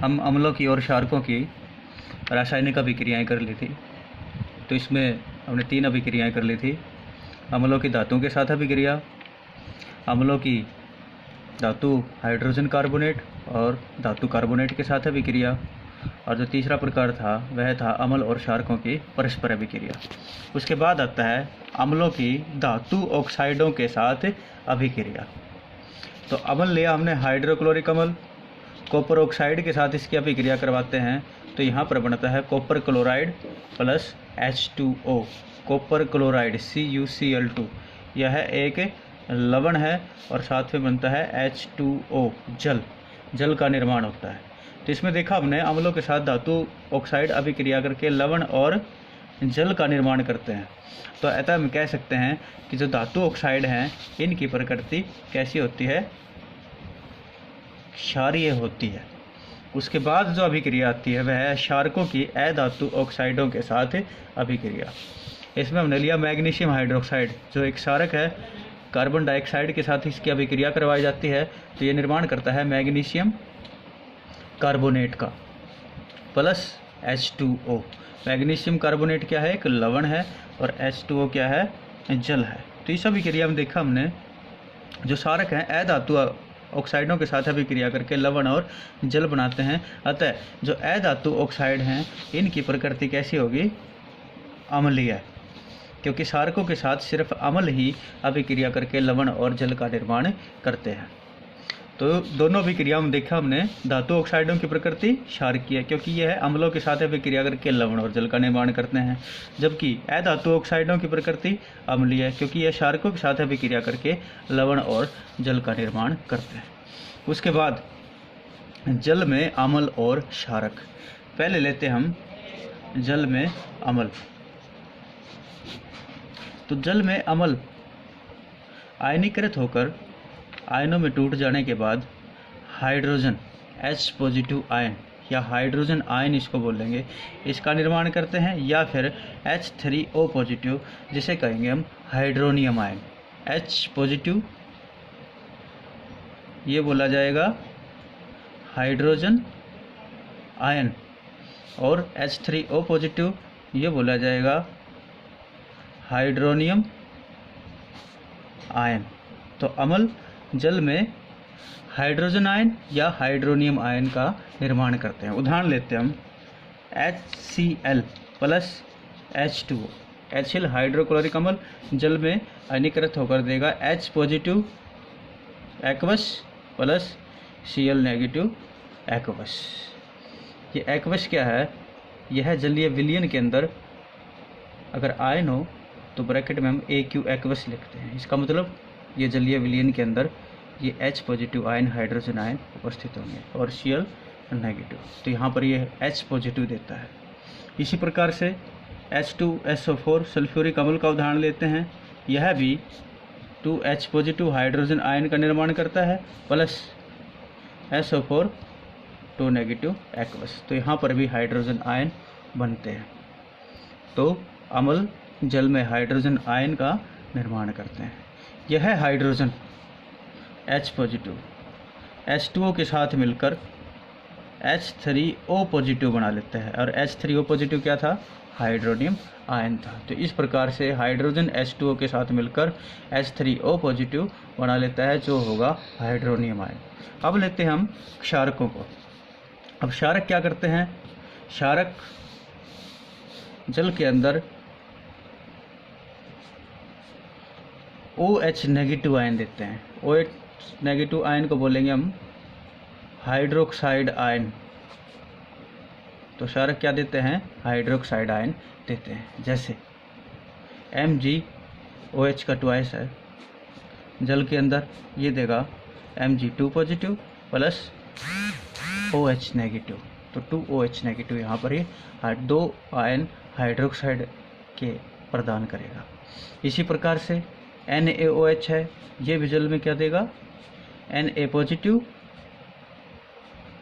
हम अम्लों की और क्षारकों की रासायनिक अभिक्रियाएं कर ली थी। तो इसमें हमने 3 अभिक्रियाएं कर ली थी। अम्लों की धातुओं के साथ अभिक्रिया, अम्लों की धातु हाइड्रोजन कार्बोनेट और धातु कार्बोनेट के साथ अभिक्रिया, और जो तीसरा प्रकार था वह था अम्ल और क्षारकों की परस्पर अभिक्रिया। उसके बाद आता है अम्लों की धातु ऑक्साइडों के साथ अभिक्रिया। तो अम्ल लिया हमने हाइड्रोक्लोरिक अम्ल, कॉपर ऑक्साइड के साथ इसकी अभिक्रिया करवाते हैं तो यहाँ पर बनता है copper chloride plus H2O, copper chloride CuCl2। यह एक लवण है और साथ में बनता है H2O, जल का निर्माण होता है। तो इसमें देखा हमने अम्लों के साथ धातु ऑक्साइड अभिक्रिया करके लवण और जल का निर्माण करते हैं। तो ऐसा हम कह सकते हैं कि जो धातु ऑक्साइड हैं इनकी प्रकृति कैसी होती है, क्षारीय होती है। उसके बाद जो अभिक्रिया आती है वह है क्षारकों की अधातु ऑक्साइडों के साथ अभिक्रिया। इसमें हमने लिया मैग्नीशियम हाइड्रोक्साइड, जो एक क्षारक है, कार्बन डाइऑक्साइड के साथ इसकी अभिक्रिया करवाई जाती है तो ये निर्माण करता है मैग्नीशियम कार्बोनेट का प्लस H2O। मैग्नीशियम कार्बोनेट क्या है, एक लवण है, और H2O क्या है, जल है। तो इस अभिक्रिया में देखा हमने जो क्षारक हैं अधातु ऑक्साइडों के साथ अभिक्रिया करके लवण और जल बनाते हैं। अतः जो अधातु ऑक्साइड हैं इनकी प्रकृति कैसी होगी, अम्लीय है, क्योंकि क्षारकों के साथ सिर्फ अम्ल ही अभिक्रिया करके लवण और जल का निर्माण करते हैं। तो दोनों अभिक्रिया में देखा हमने धातु ऑक्साइडों की प्रकृति क्षारकीय है, क्योंकि यह अम्लों के साथ अभिक्रिया करके लवण और जल का निर्माण करते हैं, जबकि अधातु ऑक्साइडों की प्रकृति अम्लीय है, क्योंकि यह क्षारकों के साथ अभिक्रिया करके लवण और जल का निर्माण करते हैं। उसके बाद जल में अम्ल और क्षारक। पहले लेते हम जल में अम्ल। तो जल में अम्ल आयनीकृत होकर आयनों में टूट जाने के बाद हाइड्रोजन H पॉजिटिव आयन या हाइड्रोजन आयन इसको बोलेंगे, इसका निर्माण करते हैं, या फिर H3O पॉजिटिव जिसे कहेंगे हम हाइड्रोनियम आयन। H पॉजिटिव ये बोला जाएगा हाइड्रोजन आयन, और H3O पॉजिटिव ये बोला जाएगा हाइड्रोनियम आयन। तो अम्ल जल में हाइड्रोजन आयन या हाइड्रोनियम आयन का निर्माण करते हैं। उदाहरण लेते हैं हम HCl plus H2O। HCl hydrochloric अम्ल जल में आयनीकृत होकर देगा H positive aqueous plus Cl negative aqueous. ये एक्वस क्या है, यह जलीय विलयन के अंदर अगर आयन हो तो ब्रैकेट में हम AQ एक्वस लिखते हैं। इसका मतलब ये जलीय विलयन के अंदर ये H positive ion hydrogen ion उपस्थित होंगे और Cl नेगेटिव, तो यहाँ पर ये H पॉजिटिव देता है। इसी प्रकार से H2SO4 सल्फ्यूरिक अम्ल का उदाहरण लेते हैं। यह भी 2H पॉजिटिव हाइड्रोजन आयन का निर्माण करता है प्लस SO4 2 नेगेटिव एक्वस, तो यहाँ पर भी हाइड्रोजन आयन बनते हैं। तो अम्ल जल में हाइड्रोजन आयन का निर्माण करते हैं। यह हाइड्रोजन H पॉजिटिव H2O के साथ मिलकर H3O पॉजिटिव बना लेता है, और H3O पॉजिटिव क्या था, हाइड्रोनियम आयन था। तो इस प्रकार से हाइड्रोजन H2O के साथ मिलकर H3O पॉजिटिव बना लेता है, जो होगा हाइड्रोनियम आयन। अब लेते हैं हम क्षारकों को। अब क्षारक क्या करते हैं, क्षारक जल के अंदर OH नेगेटिव आयन देते हैं। OH नेगेटिव आयन को बोलेंगे हम हाइड्रोक्साइड आयन। तो क्षारक क्या देते हैं, हाइड्रोक्साइड आयन देते हैं। जैसे MgOH का ट्वाइस है, जल के अंदर ये देगा Mg2 positive plus OH negative, तो 2OH नेगेटिव यहाँ पर ये 2 आयन हाइड्रोक्साइड के प्रदान करेगा। इसी प्रकार से NaOH है, ये भी जल में क्या देगा, Na positive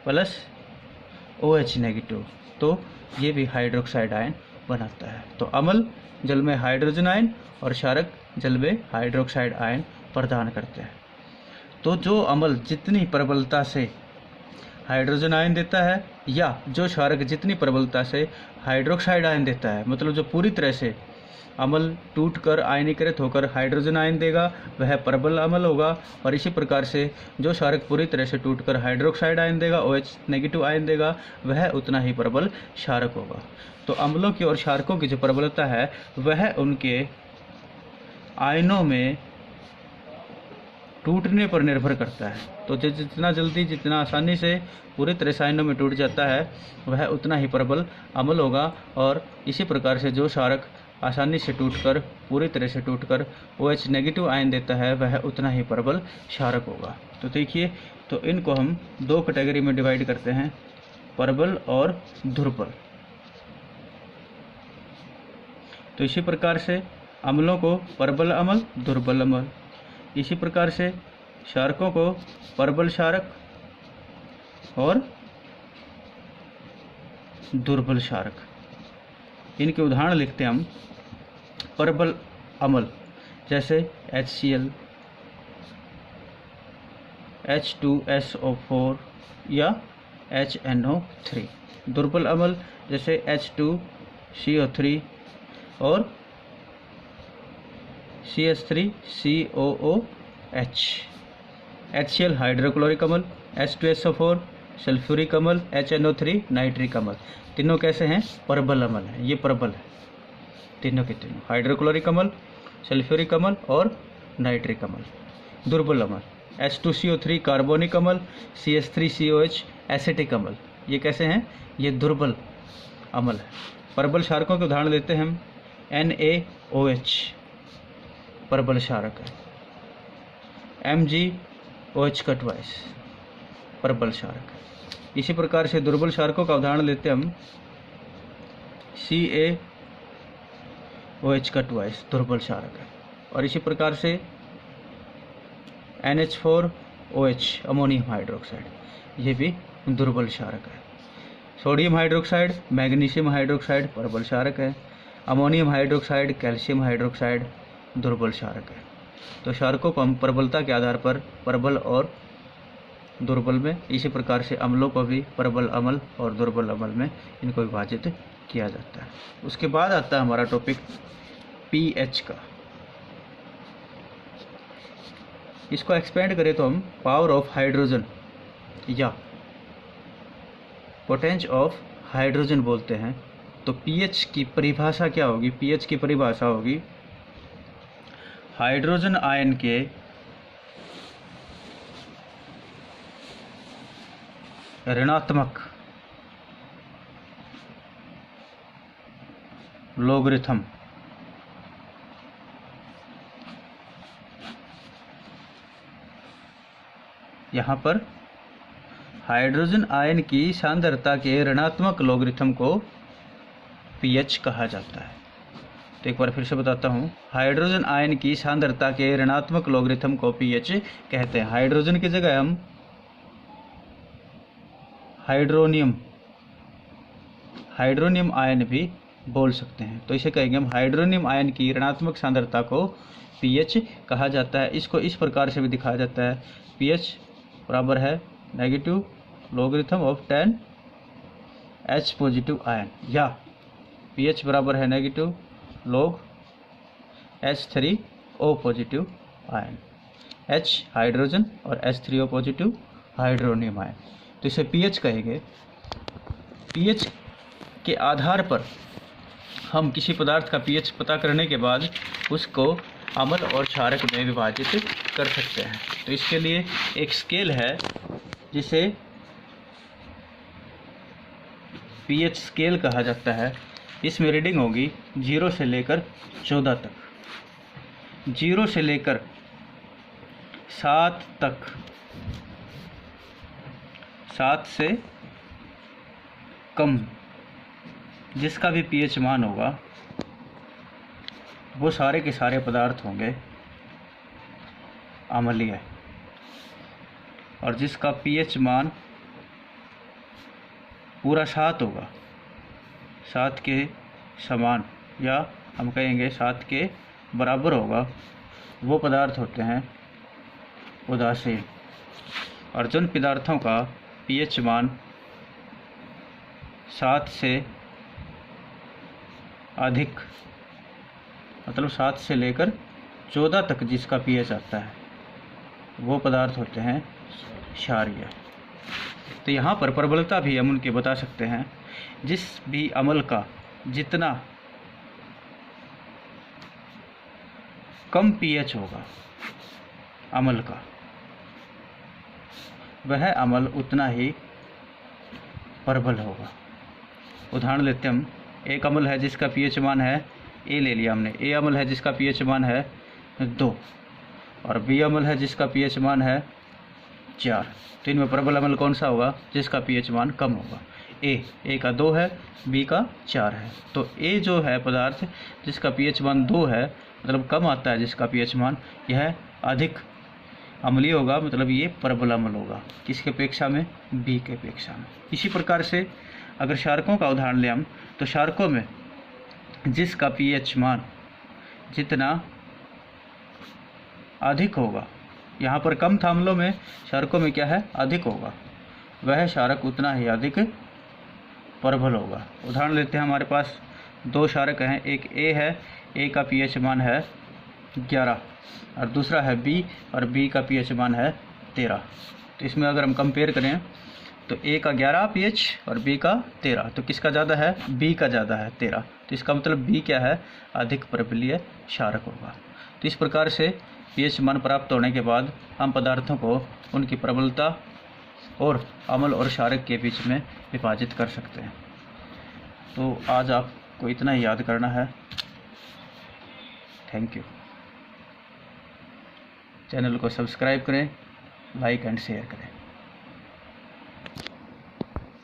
plus OH negative, तो ये भी हाइड्रोक्साइड आयन बनाता है। तो अम्ल जल में हाइड्रोजन आयन और क्षारक जल में हाइड्रोक्साइड आयन प्रदान करते हैं। तो जो अम्ल जितनी प्रबलता से हाइड्रोजन आयन देता है, या जो क्षारक जितनी प्रबलता से हाइड्रोक्साइड आयन देता है, मतलब जो पूरी तरह से अम्ल टूटकर आयनीकृत होकर हाइड्रोजन आयन देगा वह प्रबल अम्ल होगा। और इसी प्रकार से जो क्षारक पूरी तरह से टूटकर हाइड्रोक्साइड आयन देगा, OH नेगेटिव आयन देगा, वह उतना ही प्रबल क्षारक होगा। तो अम्लों की और क्षारकों की जो प्रबलता है वह उनके आयनों में टूटने पर निर्भर करता है। तो जितना जल्दी, जितना आसानी से पूरी तरह से आयनों में टूट जाता है वह उतना ही प्रबल अम्ल होगा। और इसी प्रकार से जो क्षारक आसानी से टूटकर, पूरी तरह से टूटकर OH नेगेटिव आयन देता है वह उतना ही प्रबल क्षारक होगा। तो देखिए, तो इनको हम दो कैटेगरी में डिवाइड करते हैं, प्रबल और दुर्बल। तो इसी प्रकार से अम्लों को प्रबल अम्ल, दुर्बल अम्ल, इसी प्रकार से क्षारकों को प्रबल क्षारक और दुर्बल क्षारक। इनके उदाहरण लिखते हैं हम। प्रबल अम्ल जैसे HCl, H2SO4 या HNO3। दुर्बल अम्ल जैसे H2CO3 और CH3COOH। HCl हाइड्रोक्लोरिक अम्ल, H2SO4 सल्फ्यूरिक अम्ल, HNO3 नाइट्रिक अम्ल। तीनों कैसे हैं? प्रबल अम्ल है। ये प्रबल है तीनों के तीनों, हाइड्रोक्लोरिक अम्ल, सल्फ्यूरिक अम्ल और नाइट्रिक अम्ल। दुर्बल अम्ल H2CO3 कार्बोनिक अम्ल, CH3COH एसिटिक अम्ल। ये कैसे हैं? ये दुर्बल अम्ल है। प्रबल क्षारकों के उदाहरण लेते हैं हम। NaOH प्रबल क्षारक है। MgOH का ट्वाइस प्रबल क्षारक है। इसी प्रकार से दुर्बल क्षारकों का उदाहरण लेते हैं हम। CaOH का ट्वाइस दुर्बल क्षारक है। और इसी प्रकार से NH4OH अमोनियम हाइड्रोक्साइड, ये भी दुर्बल क्षारक है। सोडियम हाइड्रोक्साइड, मैग्नीशियम हाइड्रोक्साइड प्रबल क्षारक है। अमोनियम हाइड्रोक्साइड, कैल्शियम हाइड्रोक्साइड दुर्बल क्षारक है। तो क्षारकों को हम प्रबलता के आधार पर प्रबल और दुर्बल में, इसी प्रकार से अम्लों को भी प्रबल अम्ल और दुर्बल अम्ल में इनको विभाजित किया जाता है। उसके बाद आता है हमारा टॉपिक pH का। इसको एक्सपेंड करें तो हम पावर ऑफ हाइड्रोजन या पोटेंस ऑफ हाइड्रोजन बोलते हैं। तो pH की परिभाषा क्या होगी? pH की परिभाषा होगी हाइड्रोजन आयन के ऋणात्मक लोगरिथम यहाँ पर हाइड्रोजन आयन की सांद्रता के ऋणात्मक लोगरिथम को pH कहा जाता है। तो एक बार फिर से बताता हूँ, हाइड्रोजन आयन की सांद्रता के ऋणात्मक लोगरिथम को pH कहते हैं। हाइड्रोजन की जगह हम हाइड्रोनियम आयन भी बोल सकते हैं। तो इसे कहेंगे हम हाइड्रोनियम आयन की ऋणात्मक सांद्रता को pH कहा जाता है। इसको इस प्रकार से भी दिखाया जाता है, pH बराबर है negative logarithm of 10H positive ion, या pH बराबर है negative log H3O positive ion. H hydrogen और H3O पॉजिटिव हाइड्रोनियम आयन। तो इसे pH कहेंगे। pH के आधार पर हम किसी पदार्थ का pH पता करने के बाद उसको अम्ल और क्षारक में विभाजित कर सकते हैं। तो इसके लिए एक स्केल है जिसे pH स्केल कहा जाता है। इसमें रीडिंग होगी 0 से लेकर 14 तक, 0 से लेकर 7 तक, 7 से कम जिसका भी pH मान होगा वो सारे के सारे पदार्थ होंगे अम्लीय, और जिसका pH मान पूरा 7 होगा, 7 के समान या हम कहेंगे 7 के बराबर होगा, वो पदार्थ होते हैं उदासीन। और जिन पदार्थों का पीएच मान 7 से अधिक, मतलब 7 से लेकर 14 तक जिसका पीएच आता है वो पदार्थ होते हैं क्षारीय। तो यहाँ पर प्रबलता भी हम उनके बता सकते हैं। जिस भी अम्ल का जितना कम पीएच होगा अम्ल का, वह अम्ल उतना ही प्रबल होगा। उदाहरण लेते हम, एक अम्ल है जिसका पीएच मान है ए, ले लिया हमने, ए अम्ल है जिसका पीएच मान है 2 और बी अम्ल है जिसका पीएच मान है 4। तो इनमें प्रबल अम्ल कौन सा होगा? जिसका पीएच मान कम होगा। ए का 2 है, बी का 4 है। तो ए जो है पदार्थ जिसका पीएच मान 2 है, मतलब कम आता है जिसका पीएच मान, यह अधिक अम्लीय होगा, मतलब ये प्रबल अम्ल होगा। किसके अपेक्षा में? बी के अपेक्षा में। इसी प्रकार से अगर क्षारकों का उदाहरण लें हम, तो क्षारकों में जिसका पीएच मान जितना अधिक होगा, यहाँ पर कम था अम्लों में, क्षारकों में क्या है? अधिक होगा, वह क्षारक उतना ही अधिक प्रबल होगा। उदाहरण लेते हैं, हमारे पास 2 क्षारक हैं, एक ए है, ए का पीएच मान है 11 और दूसरा है बी और बी का पीएच मान है 13। तो इसमें अगर हम कंपेयर करें तो ए का 11 पीएच और बी का 13, तो किसका ज़्यादा है? बी का ज़्यादा है 13। तो इसका मतलब बी क्या है? अधिक प्रबलीय क्षारक होगा। तो इस प्रकार से पीएच मान प्राप्त होने के बाद हम पदार्थों को उनकी प्रबलता और अम्ल और क्षारक के बीच में विभाजित कर सकते हैं। तो आज आपको इतना ही याद करना है। Thank you. चैनल को सब्सक्राइब करें, लाइक एंड शेयर करें।